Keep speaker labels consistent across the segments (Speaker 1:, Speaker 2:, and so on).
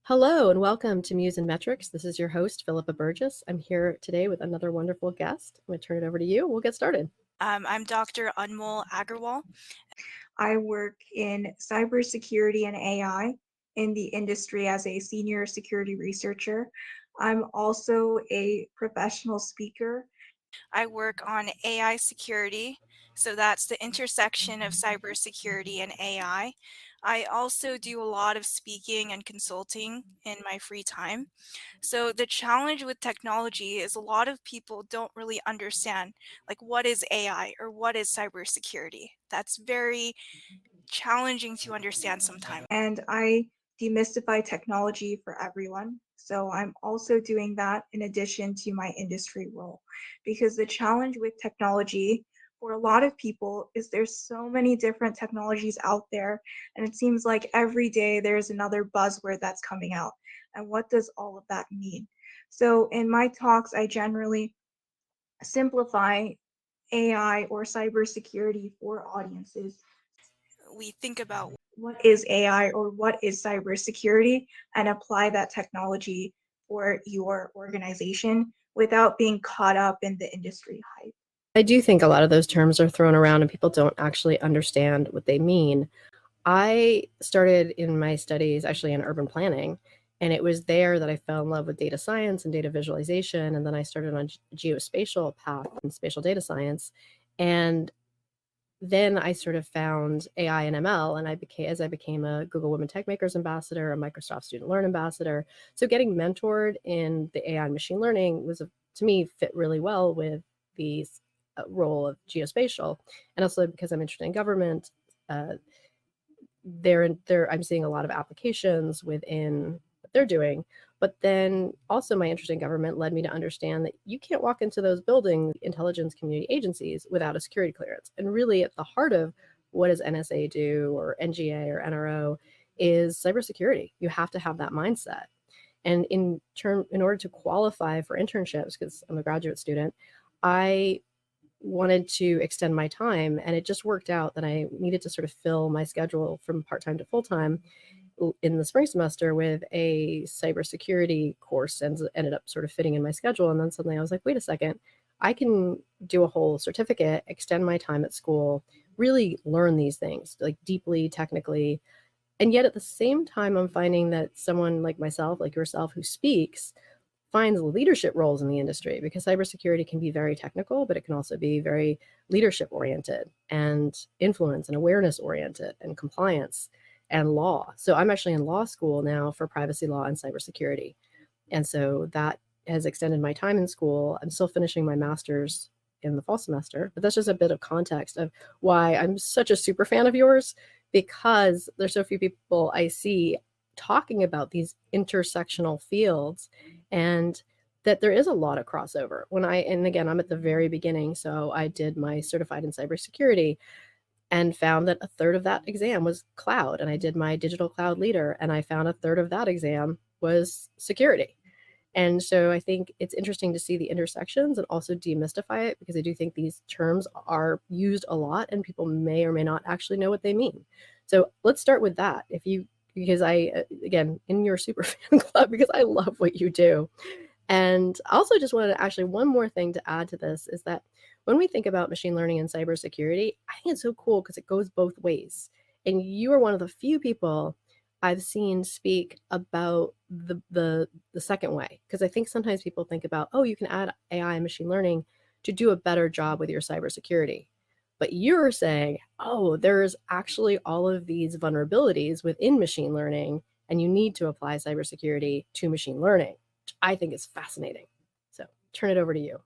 Speaker 1: Hello and welcome to Muse and Metrics. This is your host, Philippa Burgess. I'm here today with another wonderful guest. I'm going to turn it over to you. We'll get started.
Speaker 2: I'm Dr. Anmol Agarwal.
Speaker 3: I work in cybersecurity and AI in the industry as a senior security researcher. I'm also a professional speaker.
Speaker 2: I work on AI security, so that's the intersection of cybersecurity and AI. I also do a lot of speaking and consulting in my free time. So the challenge with technology is a lot of people don't really understand, like, what is AI or what is cybersecurity. That's very challenging to understand sometimes.
Speaker 3: And I demystify technology for everyone. So I'm also doing that in addition to my industry role, because the challenge with technology for a lot of people is there's so many different technologies out there, and it seems like every day there's another buzzword that's coming out. And what does all of that mean? So in my talks, I generally simplify AI or cybersecurity for audiences.
Speaker 2: We think about
Speaker 3: What is AI or what is cybersecurity, and apply that technology for your organization without being caught up in the industry hype.
Speaker 1: I do think a lot of those terms are thrown around and people don't actually understand what they mean. I started in my studies actually in urban planning, and it was there that I fell in love with data science and data visualization. And then I started on geospatial path and spatial data science. And then I sort of found AI and ML, and as I became a Google Women Tech Makers Ambassador, a Microsoft Student Learn Ambassador. So getting mentored in the AI and machine learning was, to me, fit really well with the role of geospatial, and also because I'm interested in government. I'm seeing a lot of applications within what they're doing. But then also my interest in government led me to understand that you can't walk into those buildings, intelligence community agencies, without a security clearance. And really at the heart of what does NSA do, or NGA or NRO, is cybersecurity. You have to have that mindset. And in order to qualify for internships, because I'm a graduate student, I wanted to extend my time, and it just worked out that I needed to sort of fill my schedule from part-time to full-time in the spring semester with a cybersecurity course, and ended up sort of fitting in my schedule. And then suddenly I was like, wait a second, I can do a whole certificate, extend my time at school, really learn these things like deeply technically. And yet at the same time, I'm finding that someone like myself, like yourself, who speaks, finds leadership roles in the industry, because cybersecurity can be very technical, but it can also be very leadership oriented and influence and awareness oriented and compliance and law. So I'm actually in law school now for privacy law and cybersecurity. And so that has extended my time in school. I'm still finishing my master's in the fall semester, but that's just a bit of context of why I'm such a super fan of yours, because there's so few people I see talking about these intersectional fields, and that there is a lot of crossover. And again, I'm at the very beginning, so I did my certified in cybersecurity and found that a third of that exam was cloud, and I did my digital cloud leader, and I found a third of that exam was security. And so I think it's interesting to see the intersections and also demystify it, because I do think these terms are used a lot and people may or may not actually know what they mean. So let's start with that. Because again, in your super fan club, because I love what you do. And I also just wanted to actually, one more thing to add to this is that when we think about machine learning and cybersecurity, I think it's so cool because it goes both ways. And you are one of the few people I've seen speak about the second way, because I think sometimes people think about, oh, you can add AI and machine learning to do a better job with your cybersecurity. But you're saying, oh, there's actually all of these vulnerabilities within machine learning, and you need to apply cybersecurity to machine learning, which I think is fascinating. So turn it over to you.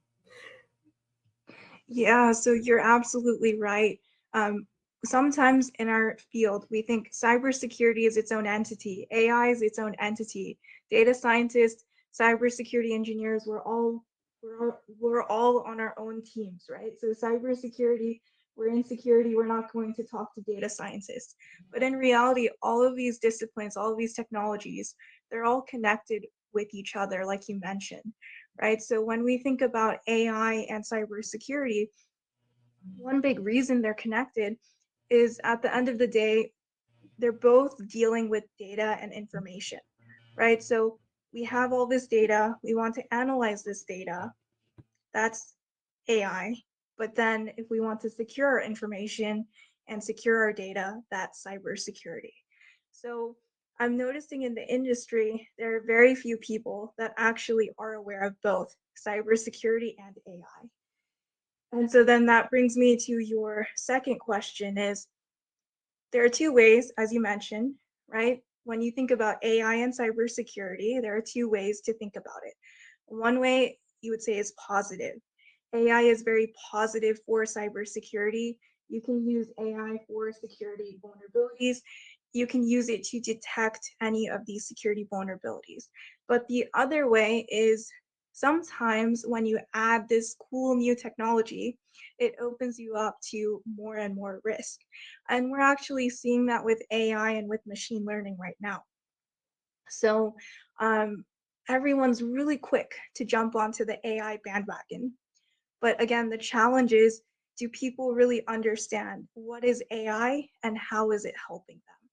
Speaker 3: Yeah, so you're absolutely right. Sometimes in our field, we think cybersecurity is its own entity, AI is its own entity. Data scientists, cybersecurity engineers, we're all on our own teams, right? So cybersecurity, we're in security, we're not going to talk to data scientists. But in reality, all of these disciplines, all of these technologies, they're all connected with each other, like you mentioned, right? So when we think about AI and cybersecurity, one big reason they're connected is at the end of the day, they're both dealing with data and information, right? So we have all this data, we want to analyze this data. That's AI. But then if we want to secure our information and secure our data, that's cybersecurity. So I'm noticing in the industry, there are very few people that actually are aware of both cybersecurity and AI. And so then that brings me to your second question is there are two ways, as you mentioned, right? When you think about AI and cybersecurity, there are two ways to think about it. One way you would say is positive. AI is very positive for cybersecurity. You can use AI for security vulnerabilities. You can use it to detect any of these security vulnerabilities. But the other way is sometimes when you add this cool new technology, it opens you up to more and more risk. And we're actually seeing that with AI and with machine learning right now. So um, everyone's really quick to jump onto the AI bandwagon. But again, the challenge is, do people really understand what is AI and how is it helping them?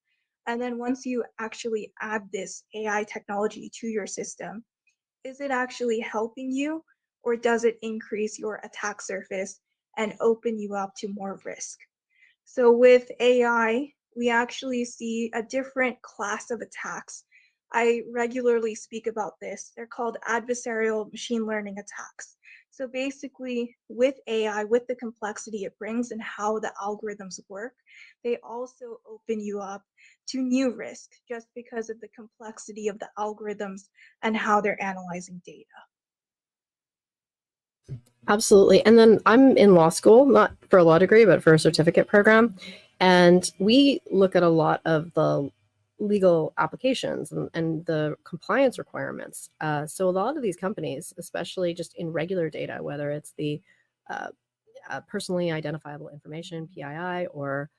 Speaker 3: And then once you actually add this AI technology to your system, is it actually helping you or does it increase your attack surface and open you up to more risk? So with AI, we actually see a different class of attacks. I regularly speak about this. They're called adversarial machine learning attacks. So basically, with AI, with the complexity it brings and how the algorithms work, they also open you up to new risk just because of the complexity of the algorithms and how they're analyzing data.
Speaker 1: Absolutely. And then I'm in law school, not for a law degree, but for a certificate program. And we look at a lot of the legal applications and the compliance requirements. So a lot of these companies, especially just in regular data, whether it's the uh, personally identifiable information, PII, or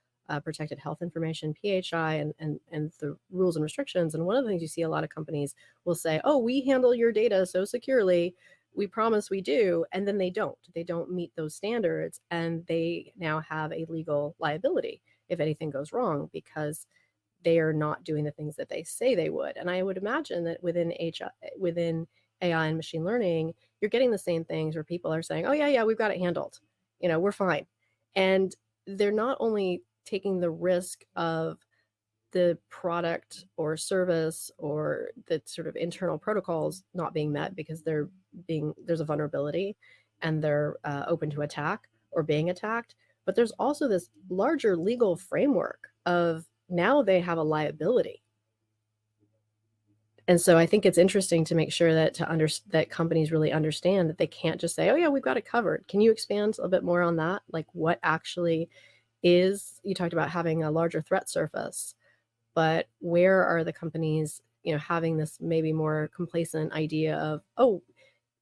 Speaker 1: protected health information, PHI, and the rules and restrictions. And one of the things you see a lot of companies will say, oh, we handle your data so securely, we promise we do, and then they don't meet those standards, and they now have a legal liability if anything goes wrong because they are not doing the things that they say they would. And I would imagine that within AI and machine learning, you're getting the same things where people are saying, oh yeah, we've got it handled, we're fine. And they're not only taking the risk of the product or service or the sort of internal protocols not being met because there's a vulnerability and they're open to attack or being attacked, but there's also this larger legal framework of now they have a liability. And so I think it's interesting to make sure that that companies really understand that they can't just say, oh yeah, we've got it covered. Can you expand a bit more on that? Like what actually is, you talked about having a larger threat surface, but where are the companies, having this maybe more complacent idea of, oh,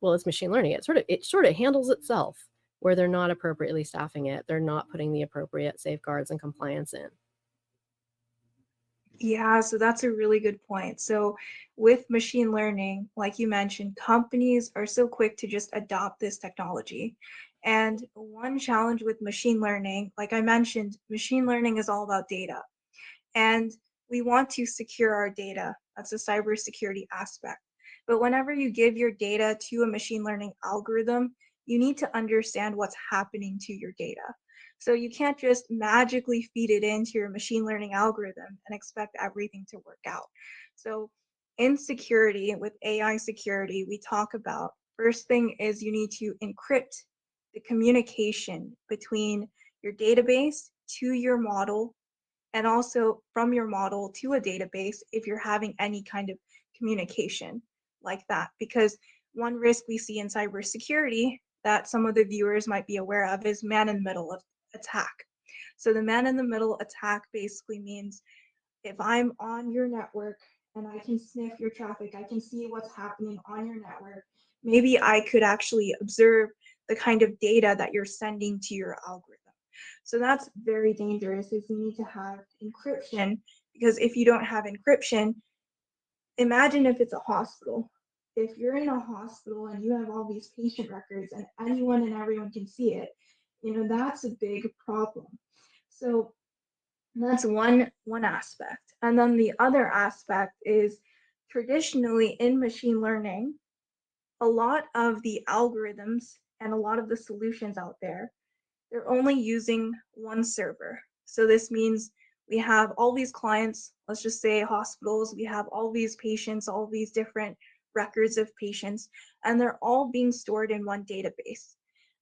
Speaker 1: well, it's machine learning. It sort of handles itself, where they're not appropriately staffing it. They're not putting the appropriate safeguards and compliance in.
Speaker 3: Yeah, so that's a really good point. So with machine learning, like you mentioned, companies are so quick to just adopt this technology. And one challenge with machine learning, like I mentioned, machine learning is all about data. And we want to secure our data. That's a cybersecurity aspect. But whenever you give your data to a machine learning algorithm, you need to understand what's happening to your data. So you can't just magically feed it into your machine learning algorithm and expect everything to work out. So in security, with AI security, we talk about first thing is you need to encrypt the communication between your database to your model and also from your model to a database if you're having any kind of communication like that. Because one risk we see in cybersecurity that some of the viewers might be aware of is man in the middle of attack. So the man in the middle attack basically means if I'm on your network and I can sniff your traffic, I can see what's happening on your network, maybe I could actually observe the kind of data that you're sending to your algorithm. So that's very dangerous if you need to have encryption, because if you don't have encryption, imagine if it's a hospital. If you're in a hospital and you have all these patient records and anyone and everyone can see it, that's a big problem. So that's one aspect. And then the other aspect is traditionally in machine learning, a lot of the algorithms and a lot of the solutions out there, they're only using one server. So this means we have all these clients, let's just say hospitals, we have all these patients, all these different records of patients, and they're all being stored in one database.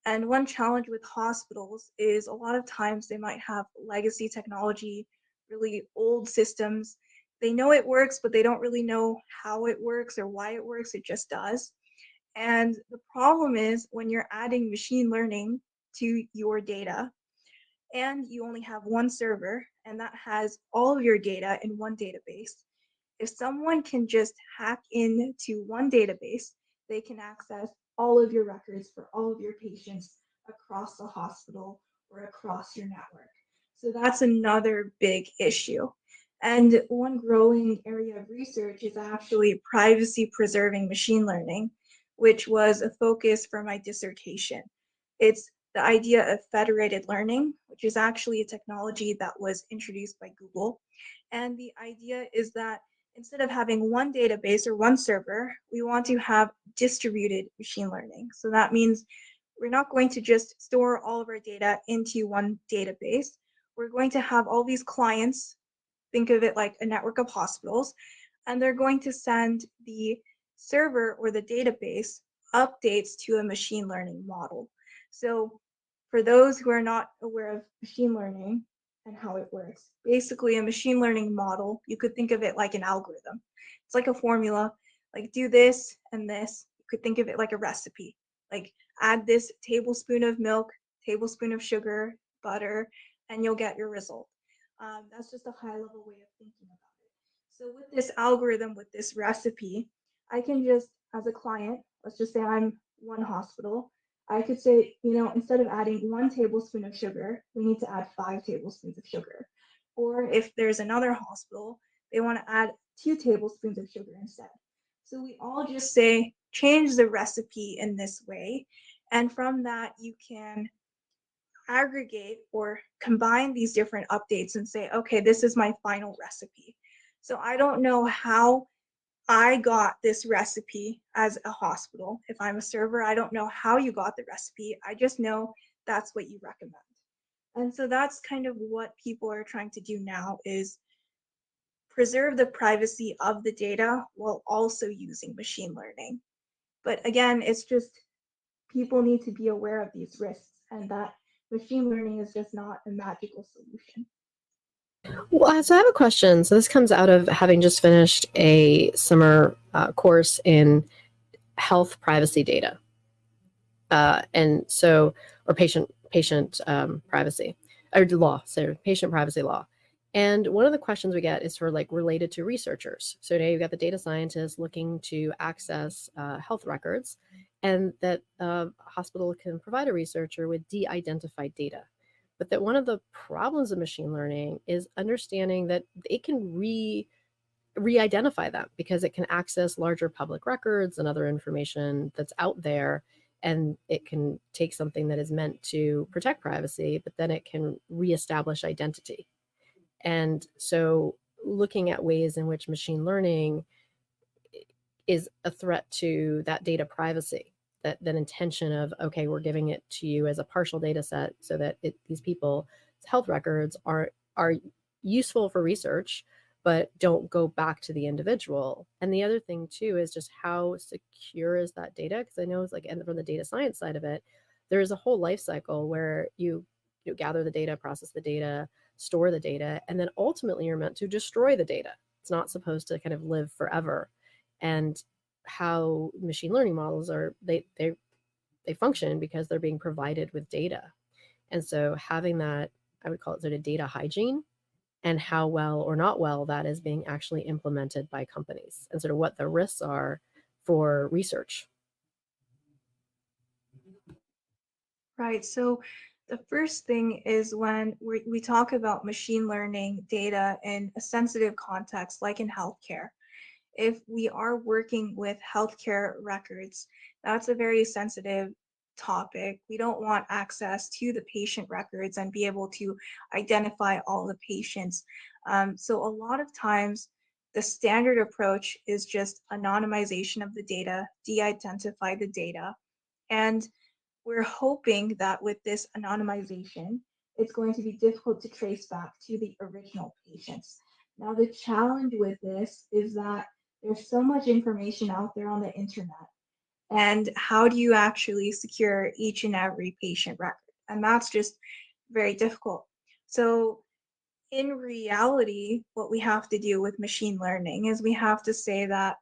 Speaker 3: And one challenge with hospitals is a lot of times they might have legacy technology, really old systems. They know it works, but they don't really know how it works or why it works. It just does. And the problem is when you're adding machine learning to your data and you only have one server and that has all of your data in one database, if someone can just hack into one database, they can access all of your records for all of your patients across the hospital or across your network. So that's another big issue. And one growing area of research is actually privacy preserving machine learning, which was a focus for my dissertation. It's the idea of federated learning, which is actually a technology that was introduced by Google. And the idea is that instead of having one database or one server, we want to have distributed machine learning. So that means we're not going to just store all of our data into one database. We're going to have all these clients, think of it like a network of hospitals, and they're going to send the server or the database updates to a machine learning model. So for those who are not aware of machine learning and how it works, basically a machine learning model, you could think of it like an algorithm. It's like a formula, like do this and this. You could think of it like a recipe, like add this tablespoon of milk, tablespoon of sugar, butter, and you'll get your result. That's just a high level way of thinking about it. So with this algorithm, with this recipe, I can just, as a client, let's just say I'm one hospital, I could say, instead of adding 1 tablespoon of sugar, we need to add 5 tablespoons of sugar. Or if there's another hospital, they want to add 2 tablespoons of sugar instead. So we all just say, change the recipe in this way. And from that, you can aggregate or combine these different updates and say, okay, this is my final recipe. So I don't know how I got this recipe as a hospital. If I'm a server, I don't know how you got the recipe. I just know that's what you recommend. And so that's kind of what people are trying to do now is preserve the privacy of the data while also using machine learning. But again, it's just people need to be aware of these risks and that machine learning is just not a magical solution.
Speaker 1: Well, so I have a question. So this comes out of having just finished a summer course in health privacy data, and so or patient privacy or law, so patient privacy law. And one of the questions we get is for like related to researchers. So now you've got the data scientists looking to access health records, and that a hospital can provide a researcher with de-identified data. But that one of the problems of machine learning is understanding that it can re-identify them because it can access larger public records and other information that's out there, and it can take something that is meant to protect privacy, but then it can reestablish identity. And so looking at ways in which machine learning is a threat to that data privacy, that intention of, okay, we're giving it to you as a partial data set so that these people's health records are useful for research, but don't go back to the individual. And the other thing too is just how secure is that data? Because I know it's like, and from the data science side of it, there is a whole life cycle where you gather the data, process the data, store the data, and then ultimately you're meant to destroy the data. It's not supposed to kind of live forever. And how machine learning models are, they function because they're being provided with data. And so having that, I would call it sort of data hygiene, and how well or not well that is being actually implemented by companies, and sort of what the risks are for research.
Speaker 3: Right. So the first thing is when we talk about machine learning data in a sensitive context, like in healthcare. If we are working with healthcare records, that's a very sensitive topic. We don't want access to the patient records and be able to identify all the patients. So a lot of times the standard approach is just anonymization of the data, de-identify the data, and we're hoping that with this anonymization, it's going to be difficult to trace back to the original patients. Now, the challenge with this is that there's so much information out there on the internet. And how do you actually secure each and every patient record? And that's just very difficult. So in reality, what we have to do with machine learning is we have to say that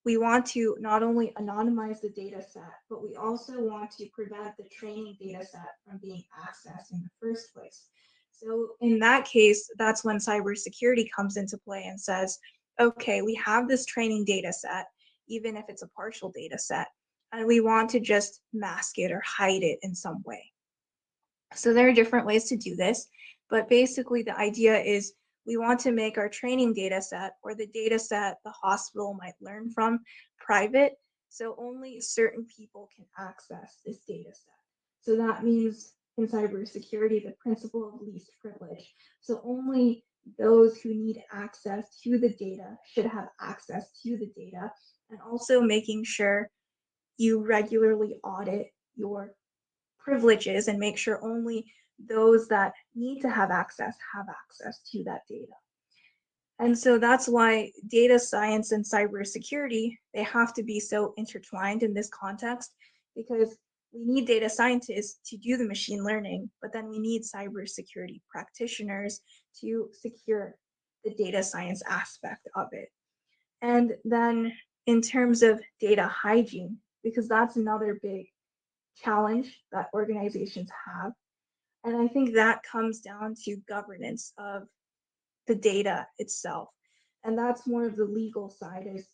Speaker 3: we want to not only anonymize the data set, but we also want to prevent the training data set from being accessed in the first place. So in that case, that's when cybersecurity comes into play and says, okay, we have this training data set, even if it's a partial data set, and we want to just mask it or hide it in some way. So there are different ways to do this, but basically the idea is we want to make our training data set or the data set the hospital might learn from private, so only certain people can access this data set. So that means in cybersecurity, the principle of least privilege. So only those who need access to the data should have access to the data, and also making sure you regularly audit your privileges and make sure only those that need to have access to that data. And so that's why data science and cybersecurity, they have to be so intertwined in this context, because we need data scientists to do the machine learning, but then we need cybersecurity practitioners to secure the data science aspect of it. And then in terms of data hygiene, because that's another big challenge that organizations have. And I think that comes down to governance of the data itself. And that's more of the legal side, is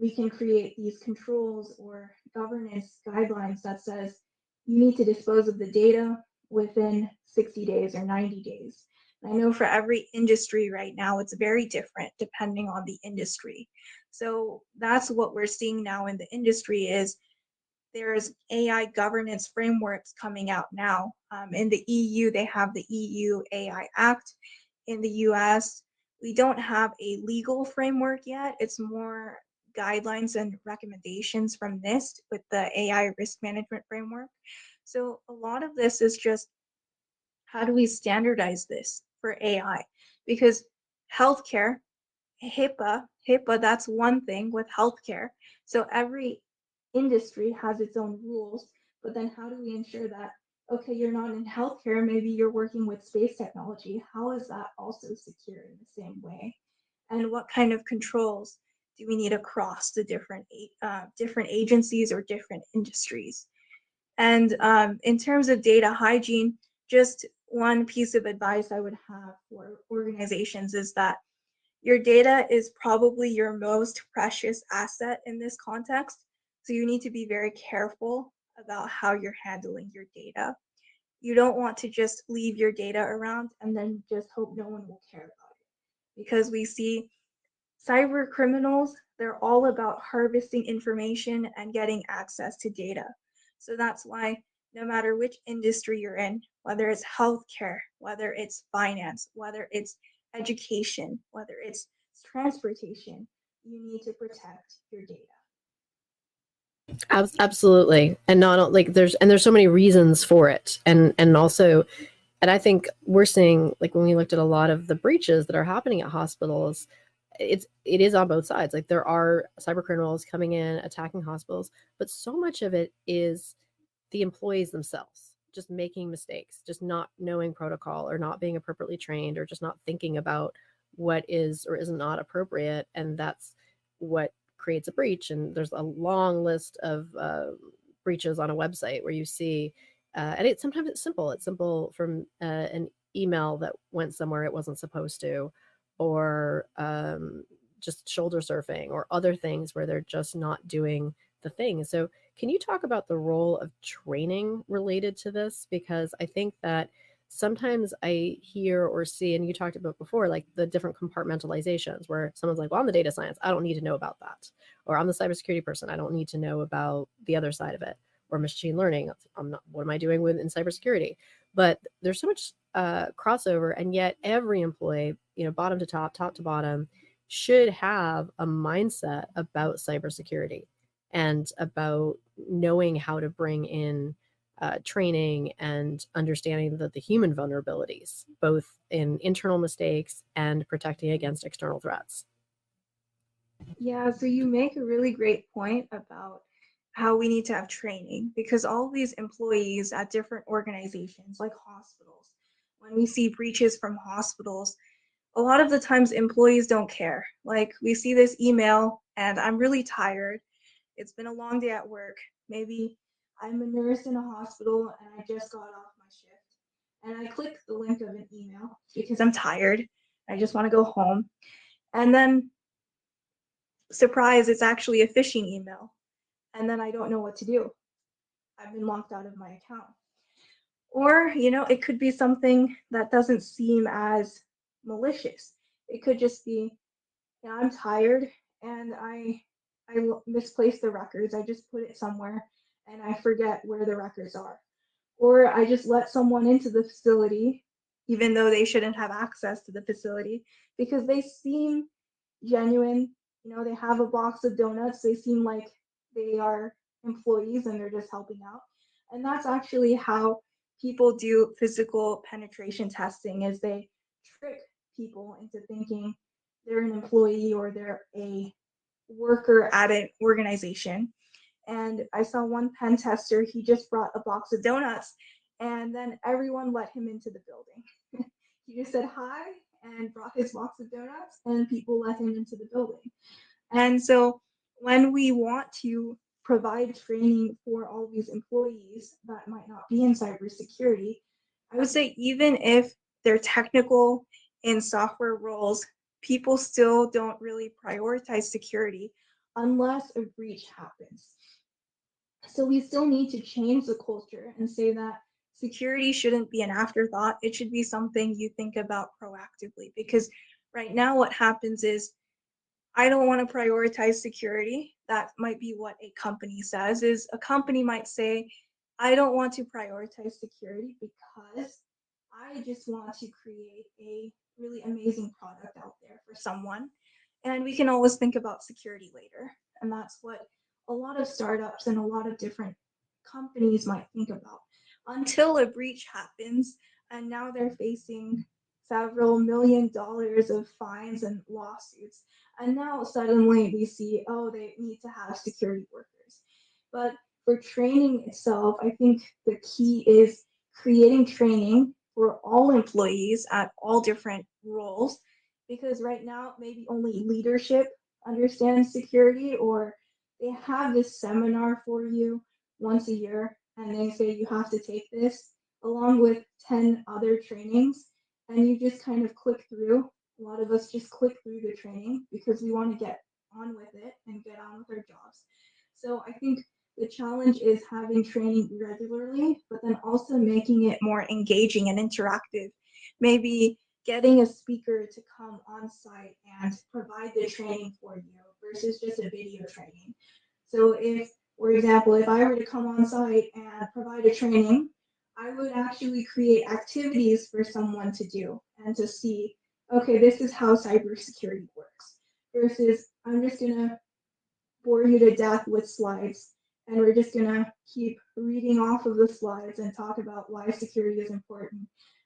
Speaker 3: we can create these controls or governance guidelines that says you need to dispose of the data within 60 days or 90 days. I know for every industry right now, it's very different depending on the industry. So that's what we're seeing now in the industry is there's AI governance frameworks coming out now. In the EU, they have the EU AI Act. In the US, we don't have a legal framework yet. It's more guidelines and recommendations from NIST with the AI risk management framework. So a lot of this is just, how do we standardize this for AI? Because healthcare, HIPAA, that's one thing with healthcare. So every industry has its own rules, but then how do we ensure that, okay, you're not in healthcare, maybe you're working with space technology. How is that also secure in the same way? And what kind of controls do we need across the different agencies or different industries? And in terms of data hygiene, just one piece of advice I would have for organizations is that your data is probably your most precious asset in this context. So you need to be very careful about how you're handling your data. You don't want to just leave your data around and then just hope no one will care about it. Because we see cyber criminals, they're all about harvesting information and getting access to data. So that's why no matter which industry you're in, whether it's healthcare, whether it's finance, whether it's education, whether it's transportation, you need to protect your data.
Speaker 1: Absolutely. And not like there's so many reasons for it. And also, and I think we're seeing, like when we looked at a lot of the breaches that are happening at hospitals, it is on both sides. Like there are cyber criminals coming in, attacking hospitals, but so much of it is the employees themselves just making mistakes, just not knowing protocol or not being appropriately trained or just not thinking about what is or is not appropriate. And that's what creates a breach. And there's a long list of breaches on a website where you see, and sometimes it's simple. It's simple from an email that went somewhere it wasn't supposed to, or just shoulder surfing or other things where they're just not doing the thing. So can you talk about the role of training related to this? Because I think that sometimes I hear or see, and you talked about before, like the different compartmentalizations where someone's like, well, I'm the data science, I don't need to know about that. Or I'm the cybersecurity person, I don't need to know about the other side of it. Or machine learning, I'm not, what am I doing in cybersecurity? But there's so much crossover, and yet every employee, bottom to top, top to bottom, should have a mindset about cybersecurity and about knowing how to bring in training and understanding the human vulnerabilities, both in internal mistakes and protecting against external threats.
Speaker 3: Yeah, so you make a really great point about how we need to have training, because all these employees at different organizations like hospitals, when we see breaches from hospitals, a lot of the times employees don't care. Like, we see this email and I'm really tired. It's been a long day at work. Maybe I'm a nurse in a hospital and I just got off my shift. And I click the link of an email because I'm tired. I just want to go home. And then, surprise, it's actually a phishing email. And then I don't know what to do. I've been locked out of my account. Or, it could be something that doesn't seem as malicious. It could just be, I'm tired and I misplaced the records. I just put it somewhere and I forget where the records are. Or I just let someone into the facility even though they shouldn't have access to the facility because they seem genuine. They have a box of donuts. They seem like they are employees and they're just helping out. And that's actually how people do physical penetration testing, is they trick people into thinking they're an employee or they're a worker at an organization. And I saw one pen tester, he just brought a box of donuts and then everyone let him into the building. He just said hi and brought his box of donuts and people let him into the building. And so when we want to provide training for all these employees that might not be in cybersecurity, I would say even if they're technical in software roles, people still don't really prioritize security unless a breach happens. So we still need to change the culture and say that security shouldn't be an afterthought. It should be something you think about proactively, because right now what happens is I don't want to prioritize security. That might be what a company says, is a company might say, I don't want to prioritize security because I just want to create a really amazing product out there for someone. And we can always think about security later. And that's what a lot of startups and a lot of different companies might think about until a breach happens. And now they're facing several $1 million of fines and lawsuits. And now suddenly we see, oh, they need to have security workers. But for training itself, I think the key is creating training for all employees at all different roles, because right now maybe only leadership understands security, or they have this seminar for you once a year and they say you have to take this along with 10 other trainings, and you just kind of click through. A lot of us just click through the training because we want to get on with it and get on with our jobs. So I think the challenge is having training regularly, but then also making it more engaging and interactive. Maybe getting a speaker to come on site and provide the training for you versus just a video training. So if, for example, if I were to come on site and provide a training, I would actually create activities for someone to do and to see, okay, this is how cybersecurity works, versus I'm just gonna bore you to death with slides and we're just gonna keep reading off of the slides and talk about why security is important.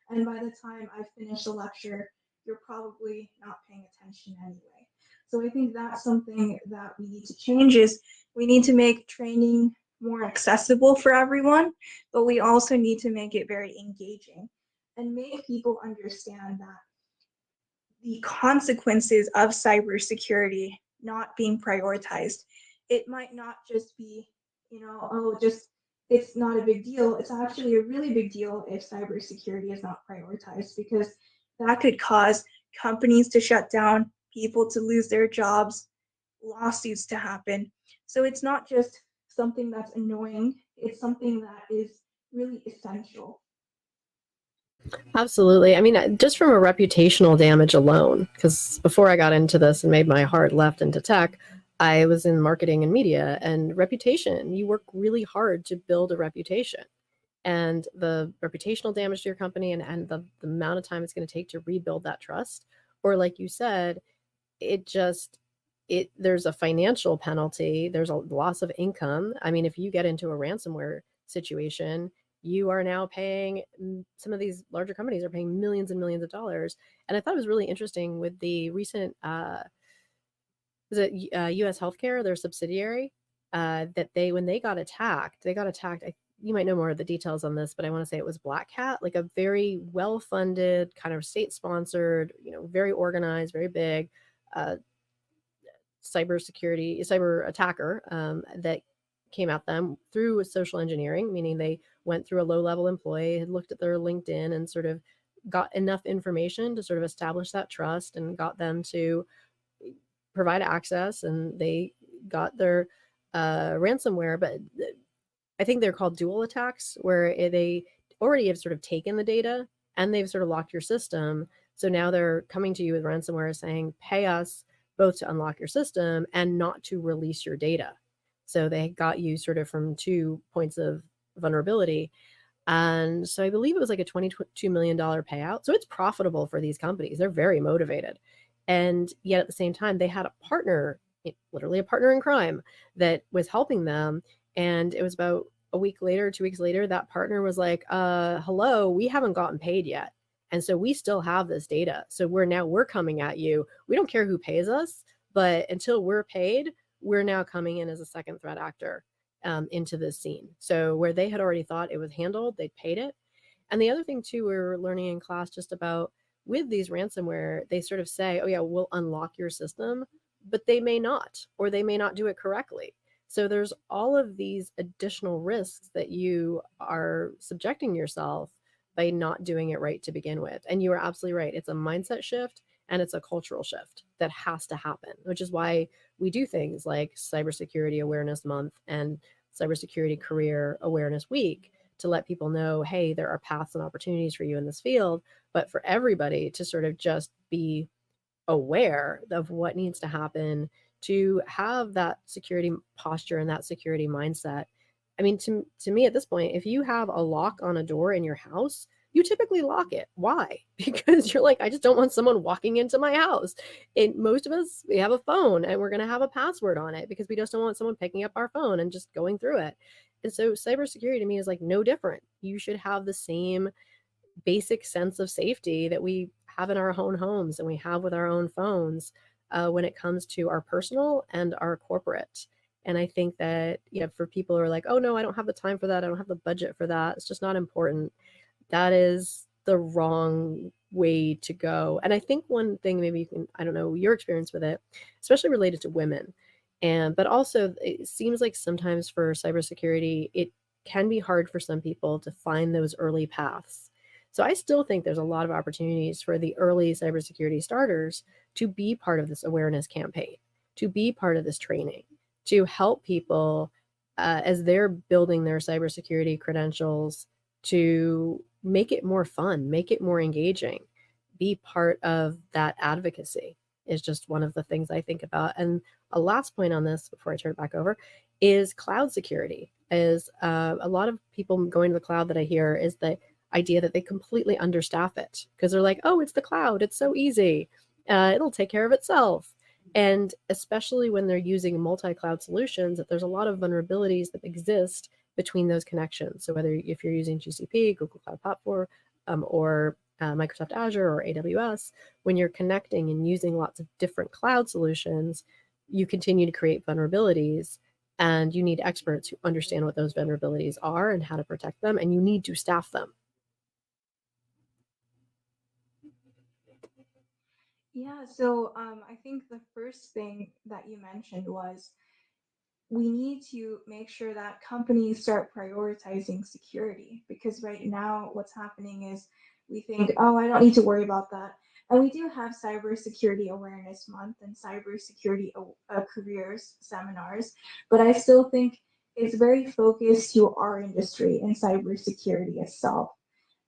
Speaker 3: And by the time I finish the lecture, you're probably not paying attention anyway. So I think that's something that we need to change, is we need to make training more accessible for everyone, but we also need to make it very engaging and make people understand that the consequences of cybersecurity not being prioritized, it might not just be, just it's not a big deal. It's actually a really big deal if cybersecurity is not prioritized, because that could cause companies to shut down, people to lose their jobs, lawsuits to happen. So it's not just something that's annoying, it's something that is really essential.
Speaker 1: Absolutely. I mean, just from a reputational damage alone, because before I got into this and made my hard left into tech, I was in marketing and media, and reputation. You work really hard to build a reputation, and the reputational damage to your company and the amount of time it's going to take to rebuild that trust. Or like you said, there's a financial penalty, there's a loss of income. I mean, if you get into a ransomware situation, you are now paying, some of these larger companies are paying millions and millions of dollars. And I thought it was really interesting with the recent US Healthcare, their subsidiary, that when they got attacked, you might know more of the details on this, but I want to say it was Black Hat, like a very well-funded, kind of state-sponsored, very organized, very big cyber attacker that came at them through social engineering, meaning they went through a low-level employee, had looked at their LinkedIn and sort of got enough information to sort of establish that trust and got them to provide access, and they got their ransomware. But I think they're called dual attacks, where they already have sort of taken the data and they've sort of locked your system. So now they're coming to you with ransomware saying, pay us both to unlock your system and not to release your data. So they got you sort of from 2 points of vulnerability. And so I believe it was like a $22 million payout. So it's profitable for these companies. They're very motivated. And yet at the same time, they had a partner, literally a partner in crime, that was helping them. And it was about a week later, 2 weeks later, that partner was like, hello, we haven't gotten paid yet. And so we still have this data. So we're coming at you. We don't care who pays us, but until we're paid, we're now coming in as a second threat actor into this scene. So where they had already thought it was handled, they paid it. And the other thing too, we were learning in class just about with these ransomware, they sort of say, oh yeah, we'll unlock your system, but they may not, or they may not do it correctly. So there's all of these additional risks that you are subjecting yourself by not doing it right to begin with. And you are absolutely right. It's a mindset shift and it's a cultural shift that has to happen, which is why we do things like Cybersecurity Awareness Month and Cybersecurity Career Awareness Week to let people know, hey, there are paths and opportunities for you in this field, but for everybody to sort of just be aware of what needs to happen to have that security posture and that security mindset. I mean, to me at this point, if you have a lock on a door in your house, you typically lock it. Why? Because you're like, I just don't want someone walking into my house. And most of us, we have a phone and we're going to have a password on it because we just don't want someone picking up our phone and just going through it. And so cybersecurity to me is like no different. You should have the same basic sense of safety that we have in our own homes and we have with our own phones when it comes to our personal and our corporate. And I think that, for people who are like, oh no, I don't have the time for that, I don't have the budget for that, it's just not important, that is the wrong way to go. And I think one thing, maybe you can, I don't know your experience with it, especially related to women, but also it seems like sometimes for cybersecurity, it can be hard for some people to find those early paths. So I still think there's a lot of opportunities for the early cybersecurity starters to be part of this awareness campaign, to be part of this training, to help people as they're building their cybersecurity credentials, to make it more fun, make it more engaging, be part of that advocacy is just one of the things I think about. And a last point on this before I turn it back over is cloud security. Is a lot of people going to the cloud that I hear is the idea that they completely understaff it because they're like, oh, it's the cloud, it's so easy, it'll take care of itself. And especially when they're using multi-cloud solutions, that there's a lot of vulnerabilities that exist between those connections. So whether if you're using GCP, Google Cloud Platform, or Microsoft Azure or AWS, when you're connecting and using lots of different cloud solutions, you continue to create vulnerabilities. And you need experts who understand what those vulnerabilities are and how to protect them, and you need to staff them.
Speaker 3: Yeah, so I think the first thing that you mentioned was we need to make sure that companies start prioritizing security, because right now what's happening is we think, oh, I don't need to worry about that. And we do have Cybersecurity Awareness Month and Cybersecurity Careers seminars, but I still think it's very focused to our industry and cybersecurity itself.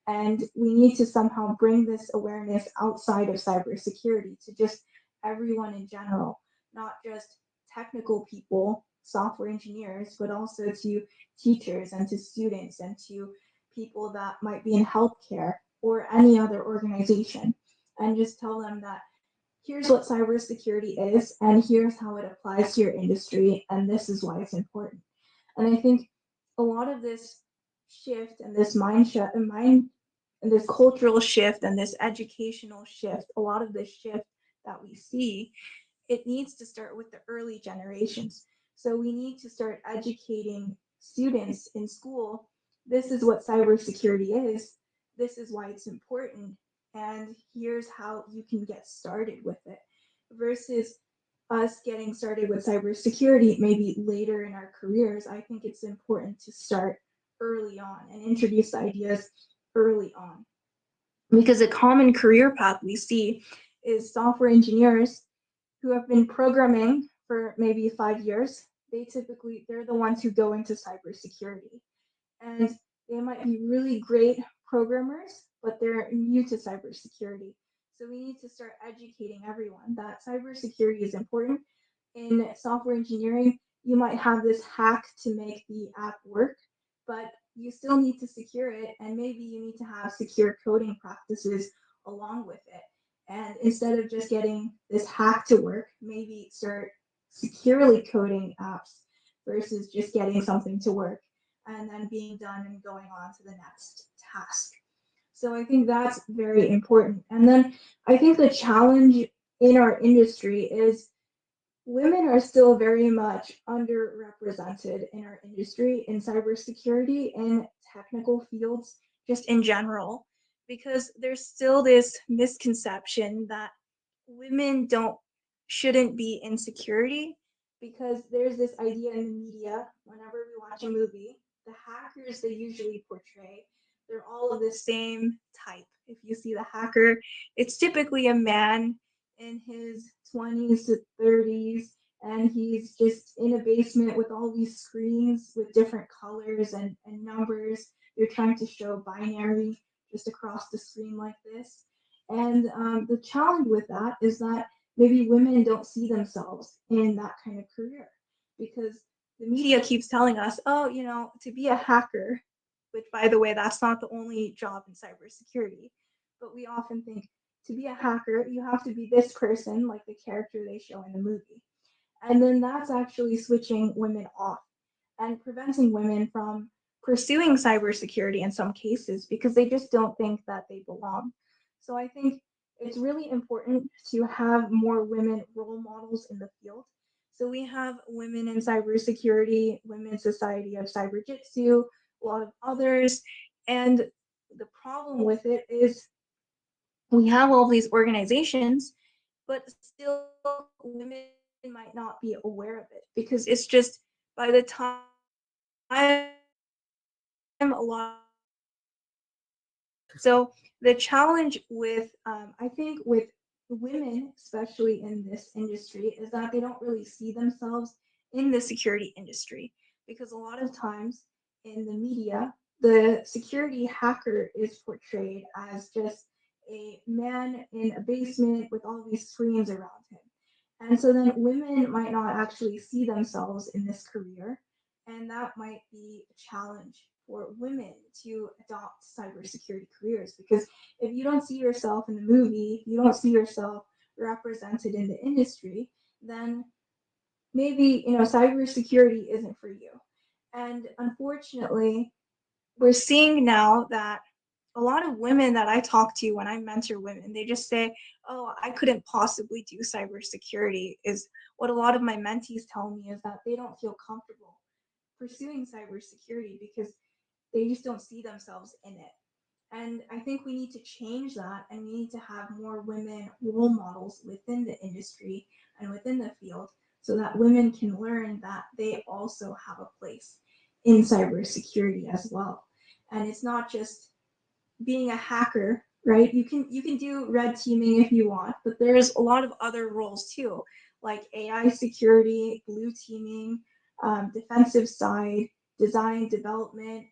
Speaker 3: And we need to somehow bring this awareness outside of cybersecurity to just everyone in general, not just technical people, software engineers, but also to teachers and to students and to people that might be in healthcare or any other organization. And just tell them that here's what cybersecurity is, and here's how it applies to your industry, and this is why it's important. And I think a lot of this shift and this and this cultural shift and this educational shift, a lot of this shift that we see, it needs to start with the early generations. So we need to start educating students in school. This is what cybersecurity is. This is why it's important. And here's how you can get started with it. Versus us getting started with cybersecurity maybe later in our careers. I think it's important to start early on and introduce ideas early on. Because a common career path we see is software engineers who have been programming for maybe 5 years. They're the ones who go into cybersecurity. And they might be really great programmers, but they're new to cybersecurity. So we need to start educating everyone that cybersecurity is important. In software engineering, you might have this hack to make the app work, but you still need to secure it, and maybe you need to have secure coding practices along with it. And instead of just getting this hack to work, maybe start securely coding apps versus just getting something to work and then being done and going on to the next task. So I think that's very important. And then I think the challenge in our industry is women are still very much underrepresented in our industry, in cybersecurity and technical fields, just in general, because there's still this misconception that women don't shouldn't be in security, because there's this idea in the media whenever we watch a movie, the hackers they usually portray, they're all of the same type. If you see the hacker, it's typically a man in his 20s to 30s, and he's just in a basement with all these screens with different colors and numbers. They're trying to show binary just across the screen like this. And the challenge with that is that maybe women don't see themselves in that kind of career, because the media keeps telling us, oh, to be a hacker, which by the way, that's not the only job in cybersecurity, but we often think to be a hacker, you have to be this person, like the character they show in the movie. And then that's actually switching women off and preventing women from pursuing cybersecurity in some cases because they just don't think that they belong. So I think it's really important to have more women role models in the field. So we have women in cybersecurity, Women's Society of Cyber Jitsu, a lot of others. And the problem with it is we have all these organizations, but still women might not be aware of it because it's just by the time a lot. So the challenge with, I think, with women, especially in this industry, is that they don't really see themselves in the security industry, because a lot of times in the media, the security hacker is portrayed as just a man in a basement with all these screens around him. And so then women might not actually see themselves in this career, and that might be a challenge for women to adopt cybersecurity careers, because if you don't see yourself in the movie, you don't see yourself represented in the industry, then maybe cybersecurity isn't for you. And unfortunately, we're seeing now that a lot of women that I talk to when I mentor women, they just say, "Oh, I couldn't possibly do cybersecurity." Is what a lot of my mentees tell me, is that they don't feel comfortable pursuing cybersecurity because they just don't see themselves in it. And I think we need to change that, and we need to have more women role models within the industry and within the field, so that women can learn that they also have a place in cybersecurity as well. And it's not just being a hacker, right? You can do red teaming if you want, but there's a lot of other roles too, like AI security, blue teaming, defensive side, design development,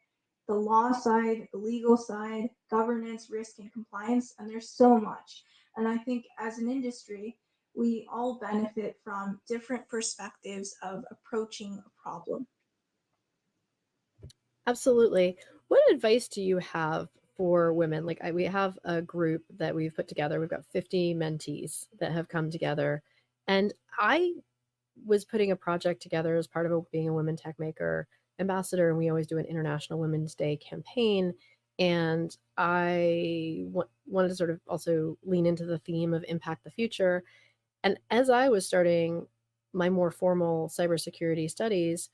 Speaker 3: the law side, the legal side, governance, risk, and compliance, and there's so much. And I think as an industry, we all benefit from different perspectives of approaching a problem.
Speaker 1: Absolutely. What advice do you have for women. Like we have a group that we've put together. We've got 50 mentees that have come together. And I was putting a project together as part of being a Women Tech Maker ambassador, and we always do an International Women's Day campaign. And I wanted to sort of also lean into the theme of impact the future. And as I was starting my more formal cybersecurity studies,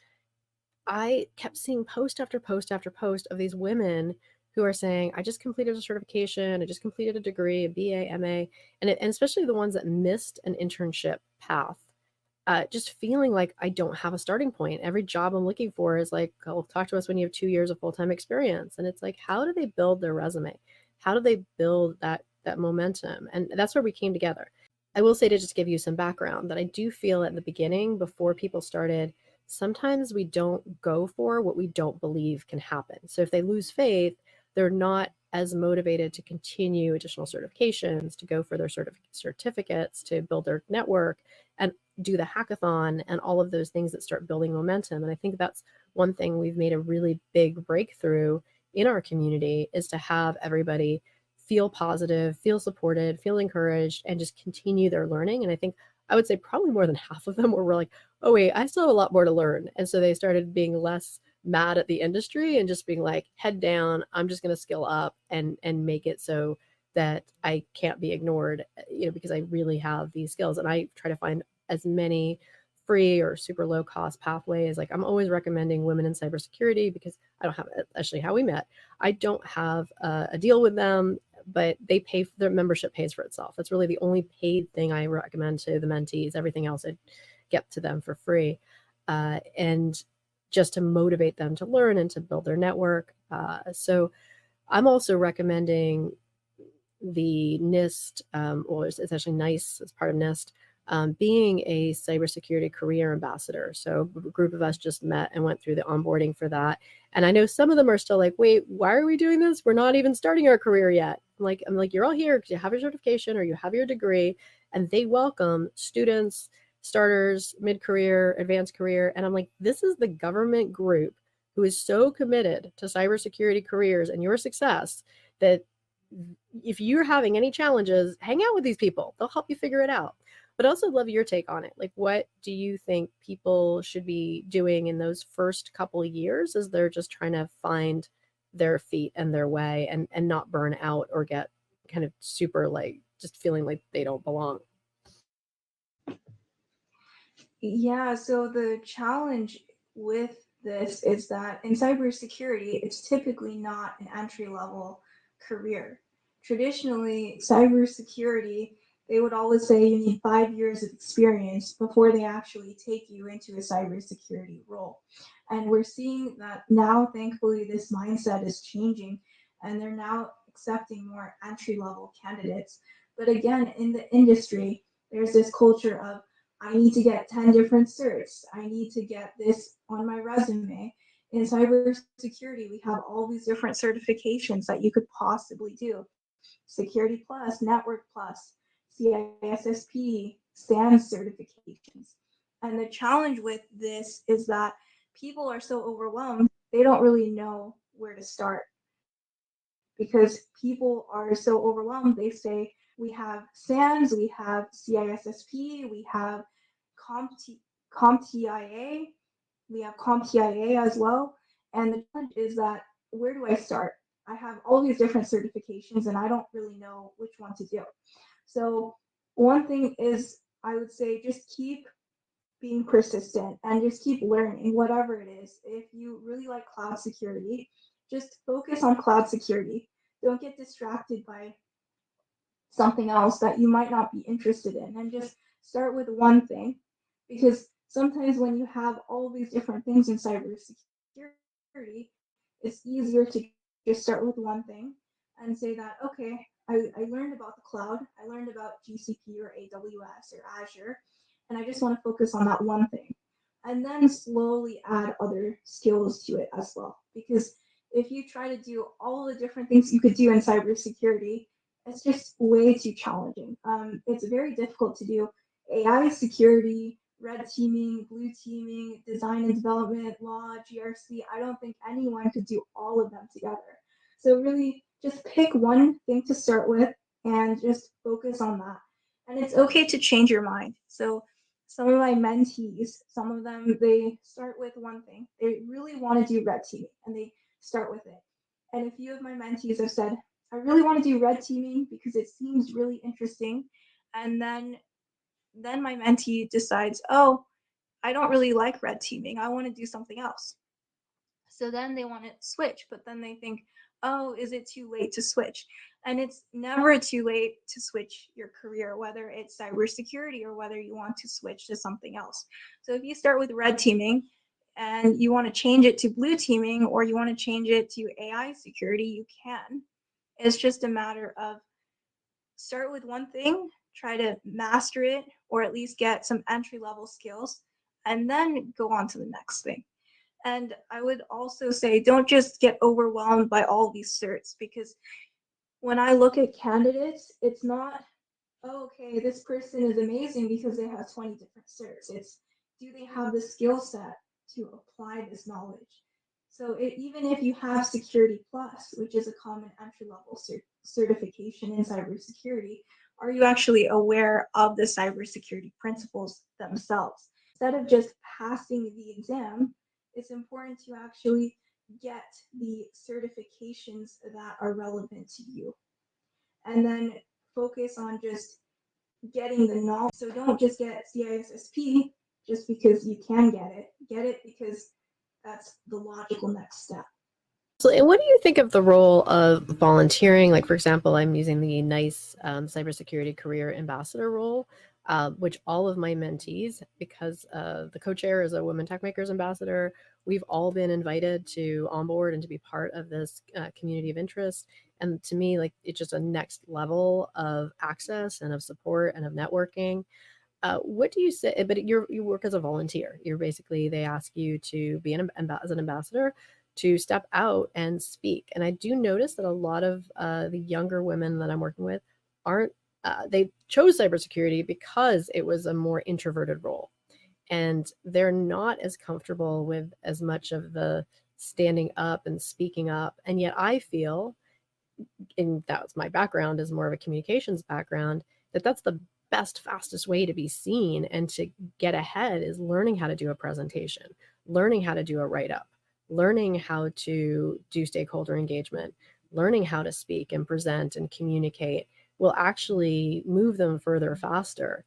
Speaker 1: I kept seeing post after post after post of these women who are saying, I just completed a certification, I just completed a degree, a BA, MA, and especially the ones that missed an internship path. Just feeling like I don't have a starting point. Every job I'm looking for is like, oh, talk to us when you have 2 years of full-time experience. And it's like, how do they build their resume? How do they build that momentum? And that's where we came together. I will say, to just give you some background, that I do feel at the beginning, before people started, sometimes we don't go for what we don't believe can happen. So if they lose faith, they're not as motivated to continue additional certifications, to go for their certificates, to build their network and do the hackathon and all of those things that start building momentum. And I think that's one thing we've made a really big breakthrough in our community, is to have everybody feel positive, feel supported, feel encouraged, and just continue their learning. And I think I would say probably more than half of them were like, oh wait, I still have a lot more to learn. And so they started being less mad at the industry and just being like, head down, I'm just going to skill up and make it so that I can't be ignored, because I really have these skills. And I try to find as many free or super low cost pathways. Like I'm always recommending women in cybersecurity, because I don't have, actually how we met, I don't have a deal with them, but they pay, their membership pays for itself. That's really the only paid thing I recommend to the mentees. Everything else I get to them for free. And just to motivate them to learn and to build their network. So I'm also recommending the NIST, or it's actually NICE as part of NIST, being a cybersecurity career ambassador. So a group of us just met and went through the onboarding for that. And I know some of them are still like, wait, why are we doing this? We're not even starting our career yet. I'm like, you're all here because you have your certification or you have your degree, and they welcome students, starters, mid-career, advanced career. And I'm like, this is the government group who is so committed to cybersecurity careers and your success that if you're having any challenges, hang out with these people. They'll help you figure it out. But I also love your take on it. Like, what do you think people should be doing in those first couple of years as they're just trying to find their feet and their way, and not burn out or get kind of super like just feeling like they don't belong?
Speaker 3: Yeah, so the challenge with this is that in cybersecurity, it's typically not an entry-level career. Traditionally, cybersecurity, they would always say you need 5 years of experience before they actually take you into a cybersecurity role. And we're seeing that now, thankfully, this mindset is changing, and they're now accepting more entry-level candidates. But again, in the industry, there's this culture of, I need to get 10 different certs. I need to get this on my resume. In cybersecurity, we have all these different certifications that you could possibly do. Security Plus, Network Plus, CISSP, SANS certifications. And the challenge with this is that people are so overwhelmed, they don't really know where to start. Because people are so overwhelmed, they say, we have SANS, we have CISSP, we have CompTIA, we have CompTIA as well. And the challenge is that, where do I start? I have all these different certifications and I don't really know which one to do. So one thing is, I would say, just keep being persistent and just keep learning whatever it is. If you really like cloud security, just focus on cloud security. Don't get distracted by something else that you might not be interested in, and just start with one thing, because sometimes when you have all these different things in cybersecurity, it's easier to just start with one thing and say that, okay, I learned about the cloud, I learned about GCP or AWS or Azure, and I just want to focus on that one thing, and then slowly add other skills to it as well. Because if you try to do all the different things you could do in cybersecurity, it's just way too challenging. It's very difficult to do AI security, red teaming, blue teaming, design and development, law, GRC. I don't think anyone could do all of them together. So really just pick one thing to start with and just focus on that. And it's okay to change your mind. So some of my mentees, some of them, they start with one thing. They really want to do red teaming and they start with it. And a few of my mentees have said, I really want to do red teaming because it seems really interesting. And then my mentee decides, oh, I don't really like red teaming. I want to do something else. So then they want to switch, but then they think, oh, is it too late to switch? And it's never too late to switch your career, whether it's cybersecurity or whether you want to switch to something else. So if you start with red teaming and you want to change it to blue teaming or you want to change it to AI security, you can. It's just a matter of start with one thing, try to master it, or at least get some entry level skills, and then go on to the next thing. And I would also say don't just get overwhelmed by all these certs, because when I look at candidates, it's not, oh, okay, this person is amazing because they have 20 different certs. It's, do they have the skill set to apply this knowledge? So even if you have Security Plus, which is a common entry-level certification in cybersecurity, are you actually aware of the cybersecurity principles themselves? Instead of just passing the exam, it's important to actually get the certifications that are relevant to you. And then focus on just getting the knowledge. So don't just get CISSP just because you can get it. Get it because that's the logical next step.
Speaker 1: So, and what do you think of the role of volunteering? Like, for example, I'm using the NICE Cybersecurity Career Ambassador role, which all of my mentees, because the co-chair is a Women Tech Makers Ambassador, we've all been invited to onboard and to be part of this community of interest. And to me, like, it's just a next level of access and of support and of networking. What do you say? But you work as a volunteer. You're basically, they ask you to be as an ambassador, to step out and speak. And I do notice that a lot of the younger women that I'm working with aren't, they chose cybersecurity because it was a more introverted role. And they're not as comfortable with as much of the standing up and speaking up. And yet I feel, and that's my background is more of a communications background, that's the best, fastest way to be seen and to get ahead is learning how to do a presentation, learning how to do a write-up, learning how to do stakeholder engagement, learning how to speak and present and communicate will actually move them further faster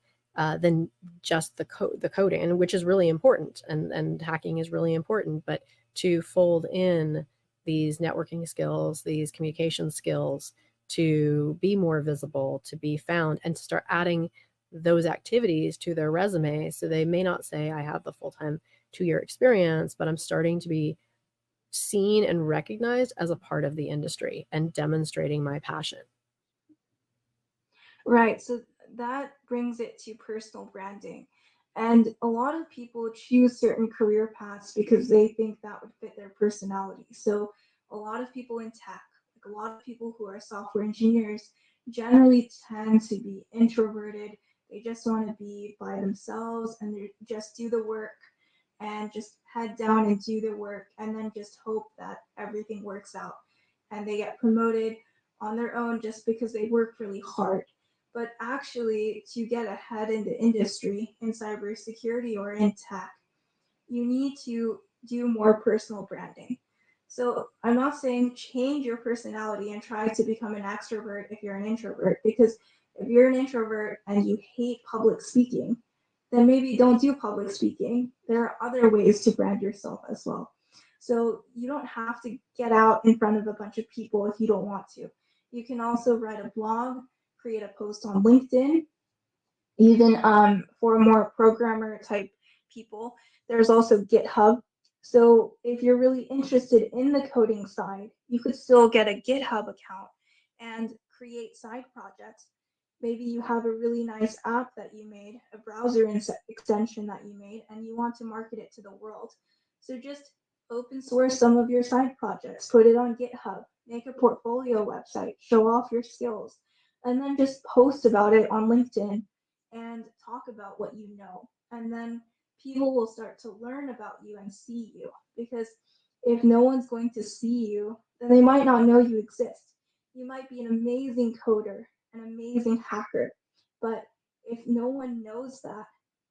Speaker 1: than just the coding, which is really important, and hacking is really important, but to fold in these networking skills, these communication skills, to be more visible, to be found, and to start adding those activities to their resume. So they may not say, I have the full-time 2-year experience, but I'm starting to be seen and recognized as a part of the industry and demonstrating my passion.
Speaker 3: Right. So that brings it to personal branding. And a lot of people choose certain career paths because they think that would fit their personality. So a lot of people in tech, like a lot of people who are software engineers, generally tend to be introverted. They just want to be by themselves and they just do the work and just head down and do the work and then just hope that everything works out. And they get promoted on their own just because they work really hard. But actually, to get ahead in the industry, in cybersecurity or in tech, you need to do more personal branding. So I'm not saying change your personality and try to become an extrovert if you're an introvert, because if you're an introvert and you hate public speaking, then maybe don't do public speaking. There are other ways to brand yourself as well. So you don't have to get out in front of a bunch of people if you don't want to. You can also write a blog, create a post on LinkedIn, even for more programmer type people. There's also GitHub. So if you're really interested in the coding side, you could still get a GitHub account and create side projects. Maybe you have a really nice app that you made, a browser extension that you made, and you want to market it to the world. So just open source some of your side projects, put it on GitHub, make a portfolio website, show off your skills, and then just post about it on LinkedIn and talk about what you know. And then people will start to learn about you and see you, because if no one's going to see you, then they might not know you exist. You might be an amazing coder, an amazing hacker, but if no one knows that,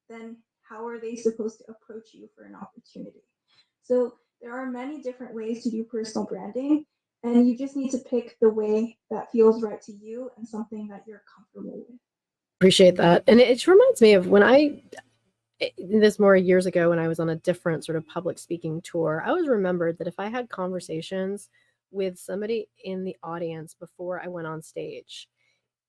Speaker 3: then how are they supposed to approach you for an opportunity? So there are many different ways to do personal branding, and you just need to pick the way that feels right to you and something that you're comfortable with.
Speaker 1: Appreciate that. And it reminds me of when this more years ago when I was on a different sort of public speaking tour, I always remembered that if I had conversations with somebody in the audience before I went on stage,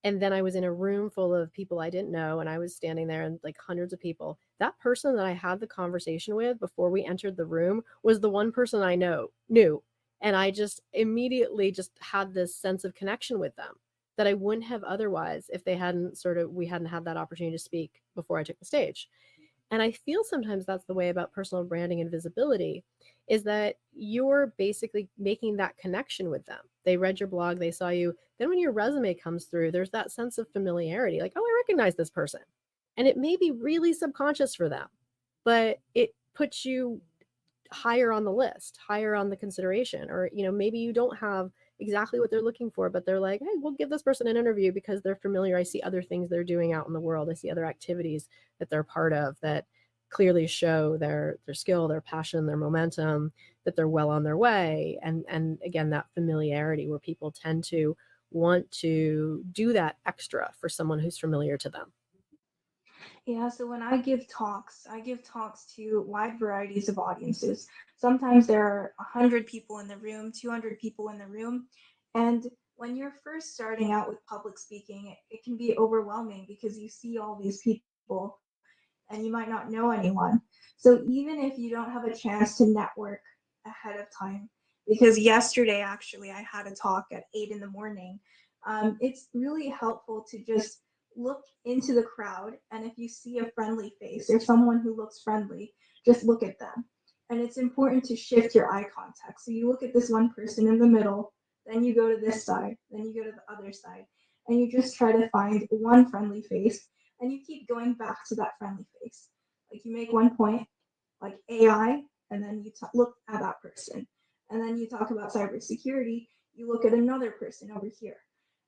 Speaker 1: and then I was in a room full of people I didn't know, and I was standing there and like hundreds of people, that person that I had the conversation with before we entered the room was the one person I knew. And I just immediately just had this sense of connection with them that I wouldn't have otherwise if we hadn't had that opportunity to speak before I took the stage. And I feel sometimes that's the way about personal branding and visibility, is that you're basically making that connection with them. They read your blog, they saw you. Then when your resume comes through, there's that sense of familiarity, like, oh, I recognize this person. And it may be really subconscious for them, but it puts you higher on the list, higher on the consideration. Or, maybe you don't have exactly what they're looking for, but they're like, hey, we'll give this person an interview because they're familiar. I see other things they're doing out in the world. I see other activities that they're part of that clearly show their skill, their passion, their momentum, that they're well on their way. And again, that familiarity where people tend to want to do that extra for someone who's familiar to them.
Speaker 3: Yeah, so when I give talks to wide varieties of audiences. Sometimes there are 100 people in the room, 200 people in the room. And when you're first starting out with public speaking, it can be overwhelming because you see all these people and you might not know anyone. So even if you don't have a chance to network ahead of time, because yesterday actually I had a talk at 8 in the morning, it's really helpful to just look into the crowd, and if you see a friendly face or someone who looks friendly, just look at them. And it's important to shift your eye contact. So you look at this one person in the middle, then you go to this side, then you go to the other side, and you just try to find one friendly face, and you keep going back to that friendly face. Like you make one point, like AI, and then you look at that person. And then you talk about cybersecurity, you look at another person over here.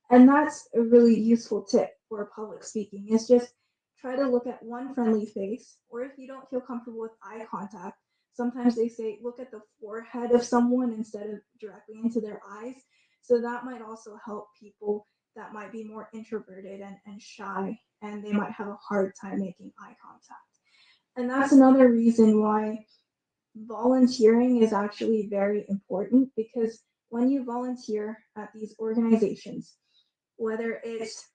Speaker 3: And that's a really useful tip for public speaking, is just try to look at one friendly face, or if you don't feel comfortable with eye contact, sometimes they say look at the forehead of someone instead of directly into their eyes. So that might also help people that might be more introverted and shy, and they might have a hard time making eye contact. And that's another reason why volunteering is actually very important, because when you volunteer at these organizations, whether it's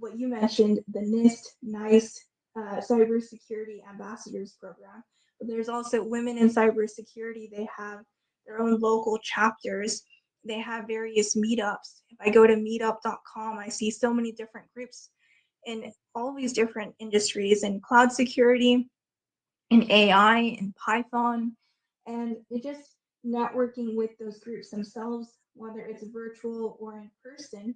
Speaker 3: what you mentioned, the NIST Cybersecurity Ambassadors Program, but there's also Women in Cybersecurity. They have their own local chapters. They have various meetups. If I go to meetup.com, I see so many different groups in all these different industries, in cloud security, in AI, in Python, and it just networking with those groups themselves, whether it's virtual or in person,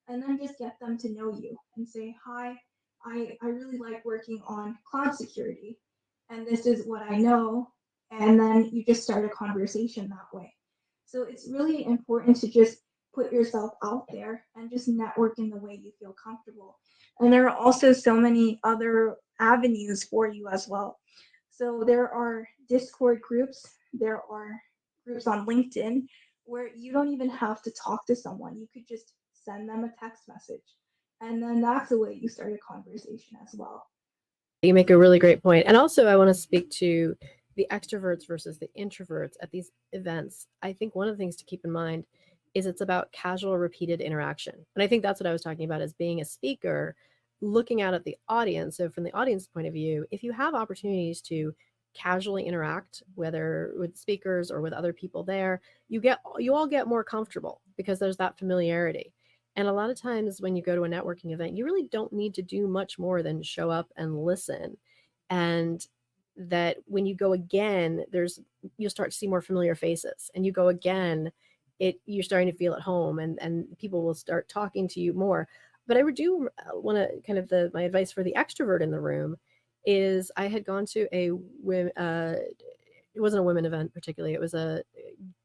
Speaker 3: and then just get them to know you and say, hi, I really like working on cloud security, and this is what I know, and then you just start a conversation that way. So it's really important to just put yourself out there and just network in the way you feel comfortable. And there are also so many other avenues for you as well. So there are Discord groups, there are groups on LinkedIn where you don't even have to talk to someone. You could just send them a text message. And then that's the way you start a conversation as well.
Speaker 1: You make a really great point. And also, I want to speak to the extroverts versus the introverts at these events. I think one of the things to keep in mind is it's about casual, repeated interaction. And I think that's what I was talking about as being a speaker, looking out at the audience. So from the audience point of view, if you have opportunities to casually interact, whether with speakers or with other people there, you all get more comfortable because there's that familiarity. And a lot of times when you go to a networking event, you really don't need to do much more than show up and listen. And that when you go again, you'll start to see more familiar faces. And you go again, you're starting to feel at home, and people will start talking to you more. But I do want to kind of my advice for the extrovert in the room is I had gone to it wasn't a women event particularly. It was a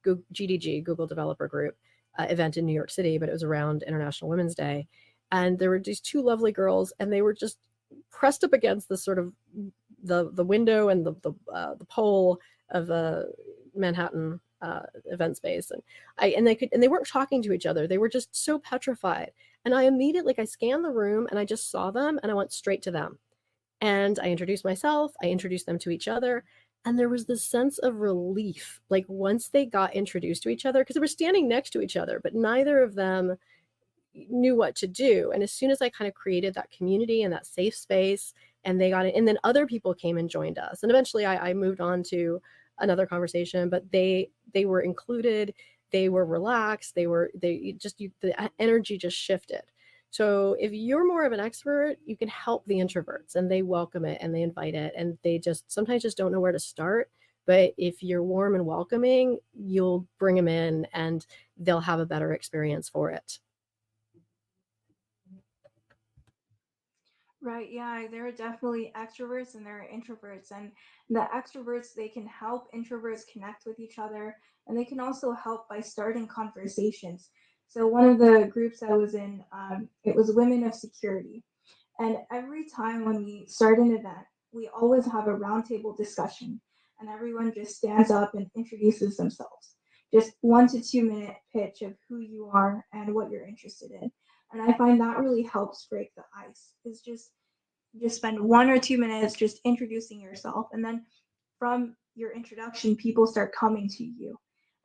Speaker 1: GDG, Google Developer Group. event in New York City, but it was around International Women's Day. And there were these two lovely girls, and they were just pressed up against the sort of the window and the pole of the Manhattan event space, and they weren't talking to each other. They were just so petrified. And I immediately, I scanned the room and I just saw them and I went straight to them. And I introduced myself, I introduced them to each other. And there was this sense of relief, like once they got introduced to each other, because they were standing next to each other, but neither of them knew what to do. And as soon as I kind of created that community and that safe space, and they got it, and then other people came and joined us. And eventually I moved on to another conversation, but they were included, they were relaxed, the energy just shifted. So if you're more of an expert, you can help the introverts, and they welcome it and they invite it, and they just sometimes just don't know where to start. But if you're warm and welcoming, you'll bring them in and they'll have a better experience for it.
Speaker 3: Right, yeah, there are definitely extroverts and there are introverts. And the extroverts, they can help introverts connect with each other, and they can also help by starting conversations. So one of the groups I was in, it was Women of Security. And every time when we start an event, we always have a roundtable discussion, and everyone just stands up and introduces themselves. Just 1 to 2 minute pitch of who you are and what you're interested in. And I find that really helps break the ice. Is just spend 1 or 2 minutes just introducing yourself, and then from your introduction, people start coming to you.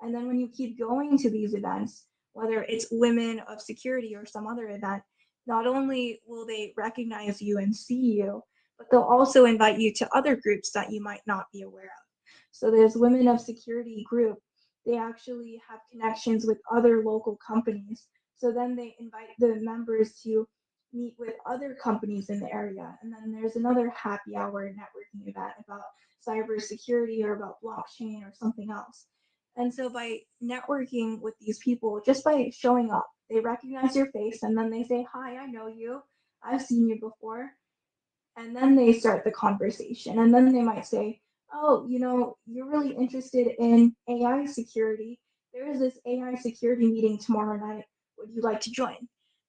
Speaker 3: And then when you keep going to these events, whether it's Women of Security or some other event, not only will they recognize you and see you, but they'll also invite you to other groups that you might not be aware of. So there's Women of Security group. They actually have connections with other local companies. So then they invite the members to meet with other companies in the area. And then there's another happy hour networking event about cybersecurity or about blockchain or something else. And so by networking with these people, just by showing up, they recognize your face and then they say, "Hi, I know you. I've seen you before." And then they start the conversation. And then they might say, "Oh, you're really interested in AI security. There is this AI security meeting tomorrow night. Would you like to join?"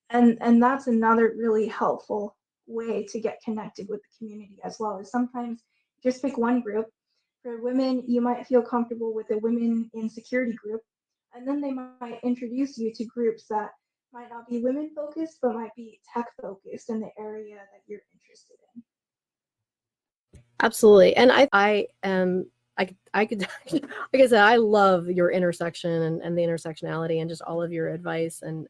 Speaker 3: And that's another really helpful way to get connected with the community as well. Is sometimes just pick one group. For women, you might feel comfortable with a women in security group, and then they might introduce you to groups that might not be women focused, but might be tech focused in the area that you're interested in.
Speaker 1: Absolutely. And I am, I could, like I said, I love your intersection and the intersectionality and just all of your advice and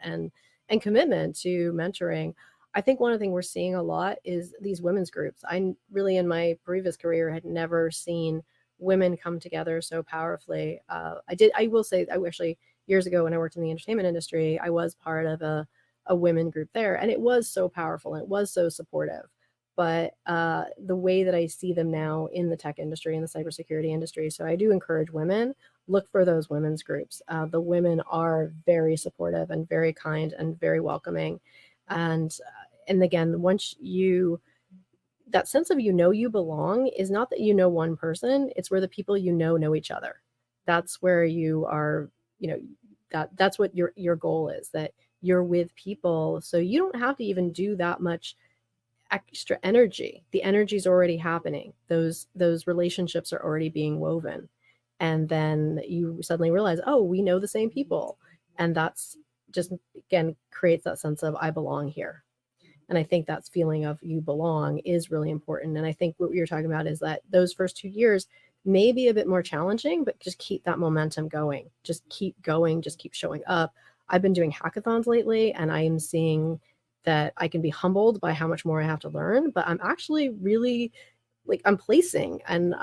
Speaker 1: commitment to mentoring. I think one of the things we're seeing a lot is these women's groups. I really, in my previous career, had never seen women come together so powerfully. I will say, I actually, years ago when I worked in the entertainment industry, I was part of a women group there, and it was so powerful and it was so supportive. But the way that I see them now in the tech industry and the cybersecurity industry, so I do encourage women, look for those women's groups. The women are very supportive and very kind and very welcoming. And again, once that sense of you belong is not that you know one person, it's where the people know each other. That's where you are, that's what your goal is, that you're with people. So you don't have to even do that much extra energy. The energy is already happening. Those relationships are already being woven. And then you suddenly realize, oh, we know the same people. And that's just, again, creates that sense of I belong here. And I think that feeling of you belong is really important. And I think what you're talking about is that those first 2 years may be a bit more challenging, but just keep that momentum going. Just keep going, just keep showing up. I've been doing hackathons lately, and I am seeing that I can be humbled by how much more I have to learn, but I'm actually really I'm placing. And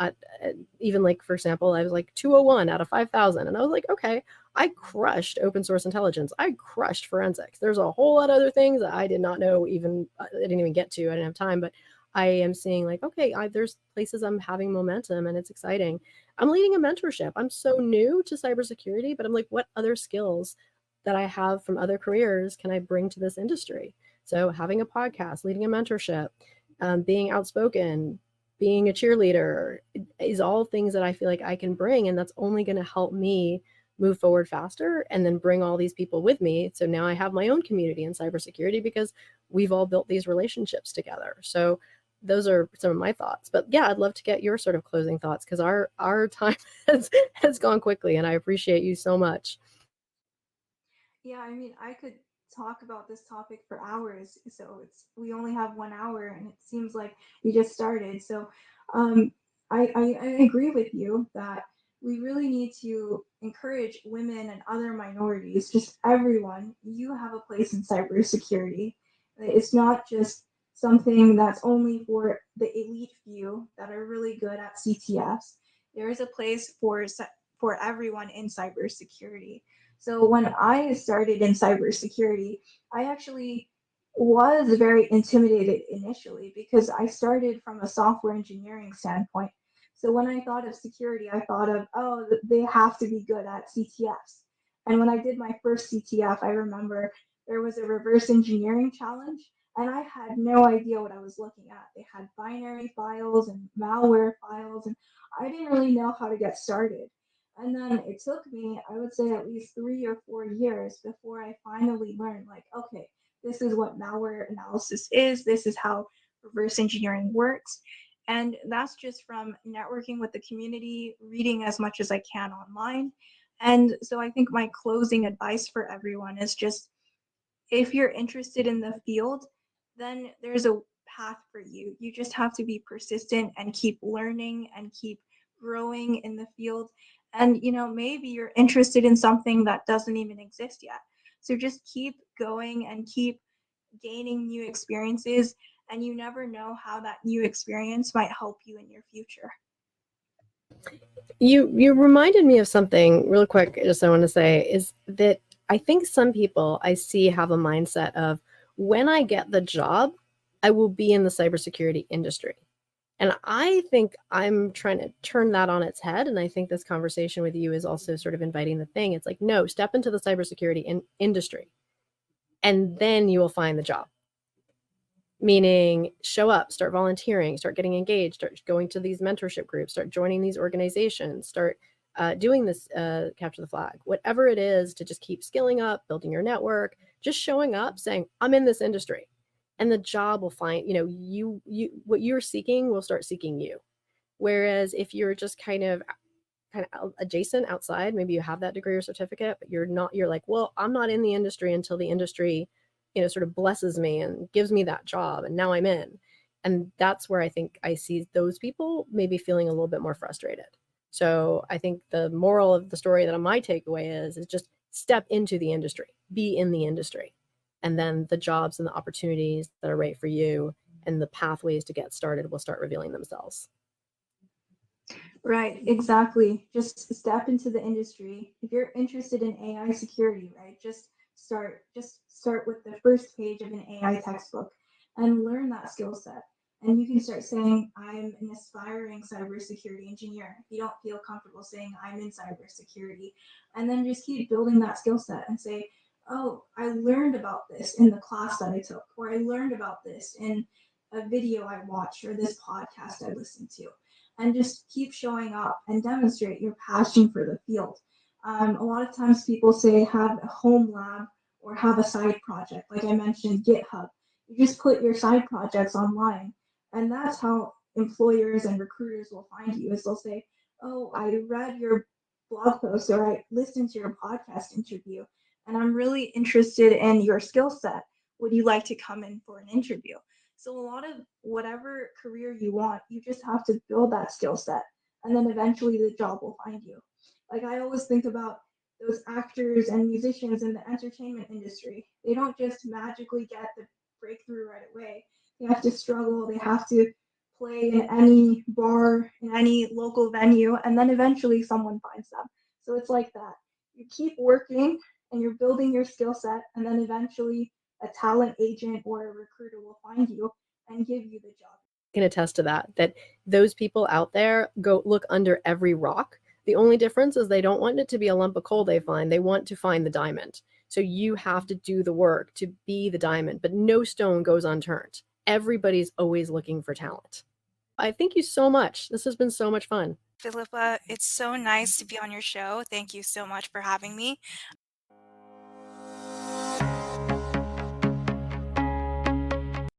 Speaker 1: even for example, I was 201 out of 5,000. And I was like, okay, I crushed open source intelligence. I crushed forensics. There's a whole lot of other things that I did not know I didn't even get to. I didn't have time, but I am seeing okay, there's places I'm having momentum and it's exciting. I'm leading a mentorship. I'm so new to cybersecurity, but I'm what other skills that I have from other careers can I bring to this industry? So having a podcast, leading a mentorship, being outspoken, being a cheerleader is all things that I feel like I can bring. And that's only going to help me move forward faster and then bring all these people with me. So now I have my own community in cybersecurity because we've all built these relationships together. So those are some of my thoughts. But yeah, I'd love to get your sort of closing thoughts, because our time has gone quickly, and I appreciate you so much.
Speaker 3: Yeah, I mean, I could talk about this topic for hours. So we only have 1 hour, and it seems like we just started. So um, I agree with you that we really need to encourage women and other minorities, just everyone. You have a place in cybersecurity. It's not just something that's only for the elite few that are really good at CTFs. There is a place for everyone in cybersecurity. So when I started in cybersecurity, I actually was very intimidated initially because I started from a software engineering standpoint. So when I thought of security, I thought of, oh, they have to be good at CTFs. And when I did my first CTF, I remember there was a reverse engineering challenge, and I had no idea what I was looking at. They had binary files and malware files, and I didn't really know how to get started. And then it took me, I would say, at least 3 or 4 years before I finally learned, like, okay, this is what malware analysis is. This is how reverse engineering works. And that's just from networking with the community, reading as much as I can online. And so I think my closing advice for everyone is just, if you're interested in the field, then there's a path for you. You just have to be persistent and keep learning and keep growing in the field. And maybe you're interested in something that doesn't even exist yet. So just keep going and keep gaining new experiences, and you never know how that new experience might help you in your future.
Speaker 1: You reminded me of something real quick. Just I want to say is that I think some people I see have a mindset of, when I get the job, I will be in the cybersecurity industry. And I think I'm trying to turn that on its head. And I think this conversation with you is also sort of inviting the thing. It's like, no, step into the cybersecurity industry, and then you will find the job. Meaning, show up, start volunteering, start getting engaged, start going to these mentorship groups, start joining these organizations, start doing this capture the flag, whatever it is, to just keep skilling up, building your network, just showing up, saying, I'm in this industry. And the job will find, you what you're seeking will start seeking you. Whereas if you're just kind of adjacent outside, maybe you have that degree or certificate, but you're like, well, I'm not in the industry until the industry, sort of blesses me and gives me that job, and now I'm in. And that's where I think I see those people maybe feeling a little bit more frustrated. So I think the moral of the story that my takeaway is just step into the industry, be in the industry, and then the jobs and the opportunities that are right for you and the pathways to get started will start revealing themselves.
Speaker 3: Right, exactly. Just step into the industry. If you're interested in AI security, right, just start with the first page of an AI textbook and learn that skill set. And you can start saying, I'm an aspiring cybersecurity engineer. If you don't feel comfortable saying I'm in cybersecurity, and then just keep building that skill set and say, oh, I learned about this in the class that I took, or I learned about this in a video I watched, or this podcast I listened to. And just keep showing up and demonstrate your passion for the field. A lot of times people say have a home lab or have a side project. Like I mentioned, GitHub. You just put your side projects online, and that's how employers and recruiters will find you. Is they'll say, oh, I read your blog post, or I listened to your podcast interview, and I'm really interested in your skill set. Would you like to come in for an interview? So a lot of whatever career you want, you just have to build that skill set, and then eventually the job will find you. Like I always think about those actors and musicians in the entertainment industry. They don't just magically get the breakthrough right away. They have to struggle. They have to play in any bar, in any local venue, and then eventually someone finds them. So it's like that. You keep working and you're building your skill set, and then eventually a talent agent or a recruiter will find you and give you the job.
Speaker 1: I can attest to that those people out there go look under every rock. The only difference is they don't want it to be a lump of coal they find. They want to find the diamond. So you have to do the work to be the diamond, but no stone goes unturned. Everybody's always looking for talent. I thank you so much. This has been so much fun.
Speaker 2: Philippa, it's so nice to be on your show. Thank you so much for having me.